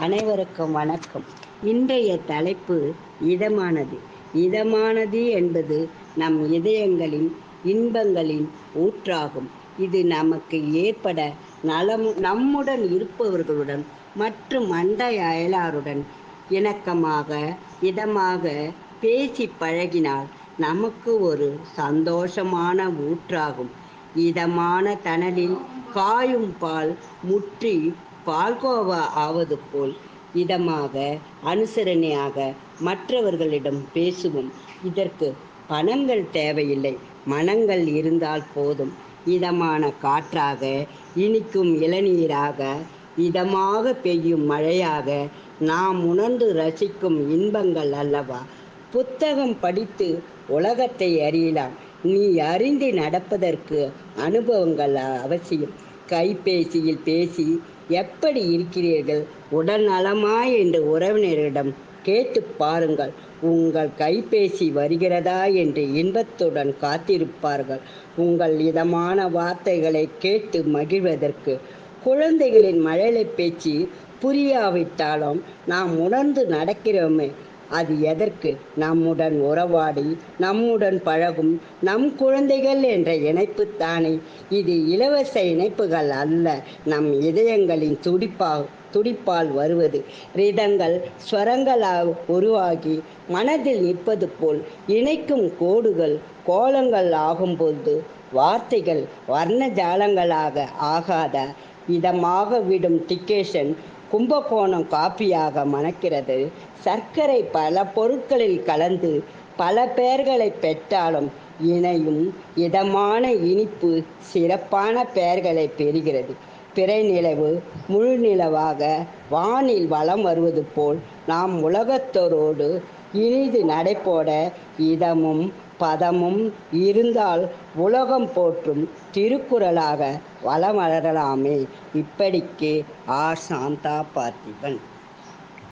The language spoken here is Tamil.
அனைவருக்கும் வணக்கம். இன்றைய தலைப்பு இதமானது. இதமானது என்பது நம் இதயங்களின் இன்பங்களின் ஊற்றாகும். இது நமக்கு ஏற்பட நம்முடன் இருப்பவர்களுடன் மற்றும் அண்டை அயலாருடன் இணக்கமாக இதமாக பேசி பழகினால் நமக்கு ஒரு சந்தோஷமான ஊற்றாகும். இதமான தணலில் காயும் பால் முற்றி பால்கோவா ஆவது போல் இதமாக அனுசரணையாக மற்றவர்களிடம் பேசுவோம். இதற்கு பணங்கள் தேவையில்லை, மனங்கள் இருந்தால் போதும். இதமான காற்றாக, இனிக்கும் இளநீராக, இதமாக பெய்யும் மழையாக நாம் உணர்ந்து ரசிக்கும் இன்பங்கள் அல்லவா. புத்தகம் படித்து உலகத்தை அறியலாம். நீ அறிந்து நடப்பதற்கு அனுபவங்கள் அவசியம். கைபேசியில் பேசி எப்படி இருக்கிறீர்கள், உடல் நலமா என்று உறவினரிடம் கேட்டு பாருங்கள். உங்கள் கைபேசி வருகிறதா என்று இன்பத்துடன் காத்திருப்பார்கள் உங்கள் இதமான வார்த்தைகளை கேட்டு மகிழ்வதற்கு. குழந்தைகளின் மழலை பேச்சு புரியாவிட்டாலும் நாம் உணர்ந்து நடக்கிறோமே, அது எதற்கு? நம்முடன் உறவாடி நம்முடன் பழகும் நம் குழந்தைகள் என்ற இணைப்பு தானே. இது இலவச இணைப்புகள் அல்ல, நம் இதயங்களின் துடிப்பால் வருவது. ரிதங்கள் ஸ்வரங்களால் உருவாகி மனதில் நிற்பது போல் இணைக்கும் கோடுகள் கோலங்கள் ஆகும்போது வார்த்தைகள் வர்ண ஜாலங்களாக ஆகாத இதமாக விடும் டிகேஷன் கும்பகோணம் காப்பியாக மணக்கிறது. சர்க்கரை பல பொருட்களில் கலந்து பல பெயர்களை பெற்றாலும் இணையும் இதமான இனிப்பு சிறப்பான பெயர்களை பெறுகிறது. பிறை நிலவு முழு நிலவாக வானில் வலம் வருவது போல் நாம் உலகத்தோரோடு இனிது நடைபோட இதமும் பதமும் இருந்தால் உலகம் போற்றும் திருக்குறளாக வலம் வளரலாமே. இப்படிக்கு ஆர் சாந்தா பார்த்திபன்.